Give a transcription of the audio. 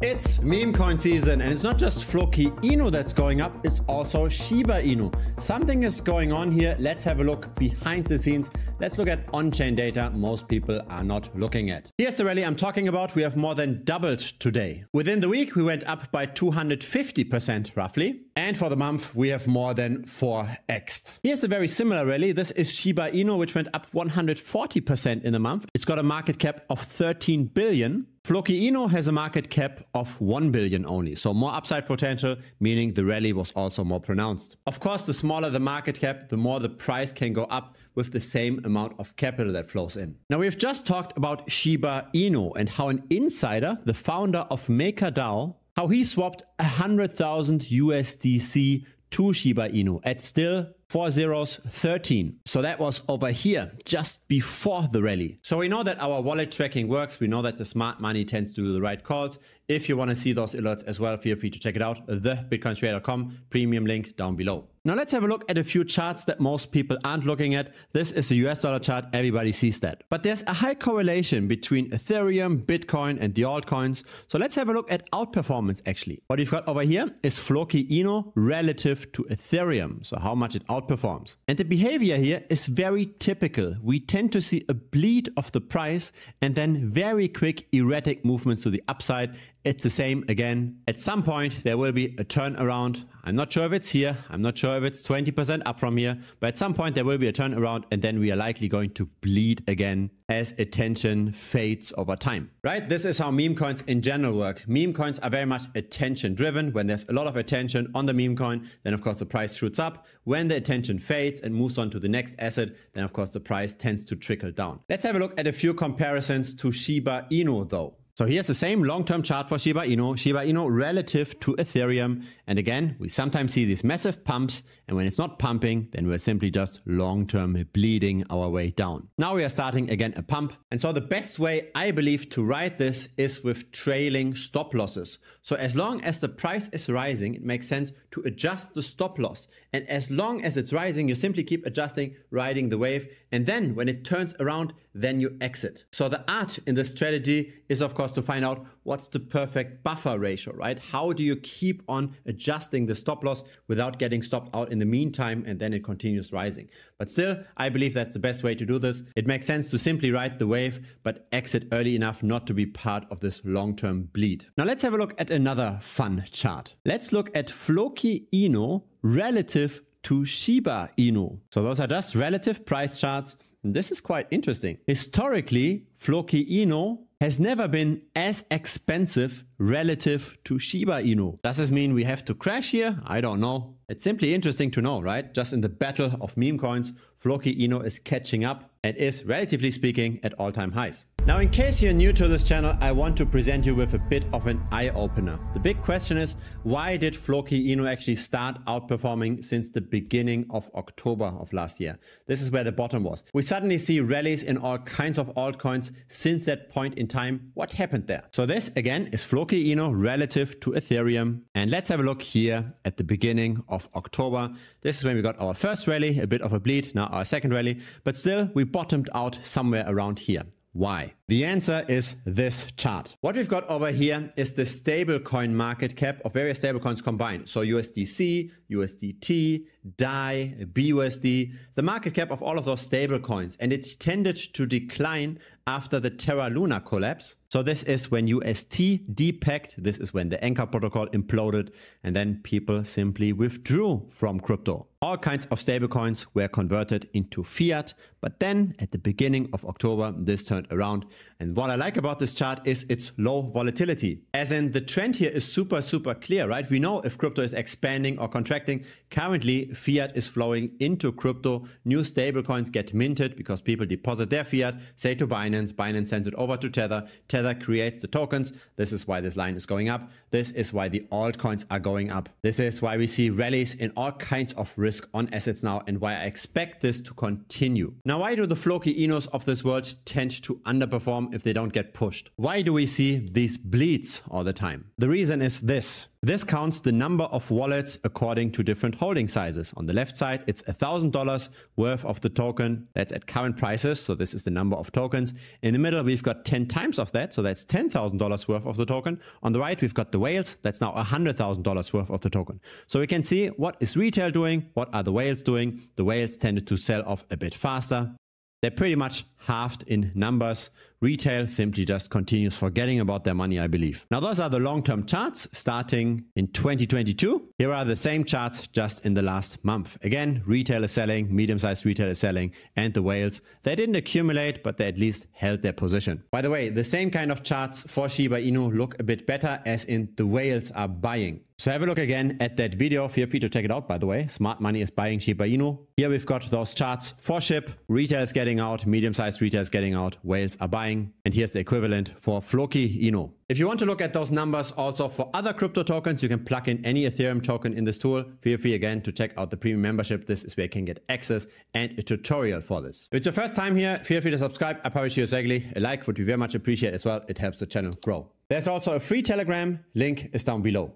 It's meme coin season, and it's not just Floki Inu that's going up, it's also Shiba Inu. Something is going on here. Let's have a look behind the scenes. Let's look at on-chain data most people are not looking at. Here's the rally I'm talking about. We have more than doubled today. Within the week, we went up by 250% roughly. And for the month, we have more than 4x'd. Here's a very similar rally. This is Shiba Inu, which went up 140% in a month. It's got a market cap of 13 billion. Floki Inu has a market cap of 1 billion only, so more upside potential, meaning the rally was also more pronounced. Of course, the smaller the market cap, the more the price can go up with the same amount of capital that flows in. Now, we've just talked about Shiba Inu and how an insider, the founder of MakerDAO, how he swapped 100,000 USDC to Shiba Inu at still 4013. So that was over here just before the rally. So we know that our wallet tracking works. We know that the smart money tends to do the right calls. If you want to see those alerts as well, feel free to check it out. thebitcoinstrader.com, premium link down below. Now let's have a look at a few charts that most people aren't looking at. This is the US dollar chart. Everybody sees that. But there's a high correlation between Ethereum, Bitcoin, and the altcoins. So let's have a look at outperformance actually. What we've got over here is Floki Inu relative to Ethereum. So how much it outperforms. And the behavior here is very typical. We tend to see a bleed of the price and then very quick erratic movements to the upside. It's the same again. At some point, there will be a turnaround. I'm not sure if it's here. I'm not sure if it's 20% up from here. But at some point, there will be a turnaround. And then we are likely going to bleed again as attention fades over time. Right? This is how meme coins in general work. Meme coins are very much attention driven. When there's a lot of attention on the meme coin, then of course the price shoots up. When the attention fades and moves on to the next asset, then of course the price tends to trickle down. Let's have a look at a few comparisons to Shiba Inu though. So here's the same long-term chart for Shiba Inu relative to Ethereum. And again, we sometimes see these massive pumps. And when it's not pumping, then we're simply just long-term bleeding our way down. Now we are starting again a pump. And so the best way I believe to ride this is with trailing stop losses. So as long as the price is rising, it makes sense to adjust the stop loss. And as long as it's rising, you simply keep adjusting, riding the wave. And then when it turns around, then you exit. So the art in this strategy is of course to find out what's the perfect buffer ratio, right? How do you keep on adjusting the stop loss without getting stopped out in the meantime and then it continues rising? But still, I believe that's the best way to do this. It makes sense to simply ride the wave, but exit early enough not to be part of this long-term bleed. Now let's have a look at another fun chart. Let's look at Floki Inu relative to Shiba Inu. So those are just relative price charts. And this is quite interesting. Historically, Floki Inu has never been as expensive relative to Shiba Inu. Does this mean we have to crash here? I don't know. It's simply interesting to know, right? Just in the battle of meme coins, Floki Inu is catching up and is, relatively speaking, at all-time highs. Now, in case you're new to this channel, I want to present you with a bit of an eye-opener. The big question is, why did Floki Inu actually start outperforming since the beginning of October of last year? This is where the bottom was. We suddenly see rallies in all kinds of altcoins since that point in time. What happened there? So this, again, is Floki Inu relative to Ethereum. And let's have a look here at the beginning of October. This is when we got our first rally, a bit of a bleed, now our second rally. But still, we bottomed out somewhere around here. Why? The answer is this chart. What we've got over here is the stablecoin market cap of various stablecoins combined. So USDC, USDT, DAI, BUSD, the market cap of all of those stablecoins. And it tended to decline after the Terra Luna collapse. So this is when UST depegged. This is when the Anchor protocol imploded. And then people simply withdrew from crypto. All kinds of stablecoins were converted into fiat. But then at the beginning of October, this turned around. And what I like about this chart is its low volatility. As in, the trend here is super clear, right? We know if crypto is expanding or contracting. Currently, fiat is flowing into crypto. New stablecoins get minted because people deposit their fiat, say to Binance. Binance sends it over to Tether. Tether creates the tokens. This is why this line is going up. This is why the altcoins are going up. This is why we see rallies in all kinds of risk on assets now and why I expect this to continue. Now, why do the Floki Inus of this world tend to underperform perform if they don't get pushed. Why do we see these bleeds all the time? The reason is this. This counts the number of wallets according to different holding sizes. On the left side, it's $1,000 worth of the token. That's at current prices. So this is the number of tokens. In the middle, we've got 10 times of that. So that's $10,000 worth of the token. On the right, we've got the whales. That's now $100,000 worth of the token. So we can see what is retail doing? What are the whales doing? The whales tended to sell off a bit faster. They're pretty much halved in numbers. Retail simply just continues forgetting about their money, I believe. Now, those are the long-term charts starting in 2022. Here are the same charts just in the last month. Again, retail is selling, medium-sized retail is selling, and the whales, they didn't accumulate, but they at least held their position. By the way, the same kind of charts for Shiba Inu look a bit better, as in the whales are buying. So have a look again at that video. Feel free to check it out, by the way. Smart money is buying Shiba Inu. Here we've got those charts for SHIB. Retail is getting out, medium-sized retail is getting out, whales are buying. And here's the equivalent for Floki Inu. If you want to look at those numbers also for other crypto tokens, you can plug in any Ethereum token in this tool. Feel free again to check out the premium membership. This is where you can get access and a tutorial for this. If it's your first time here, feel free to subscribe. I publish videos regularly. A like would be very much appreciated as well. It helps the channel grow. There's also a free Telegram. Link is down below.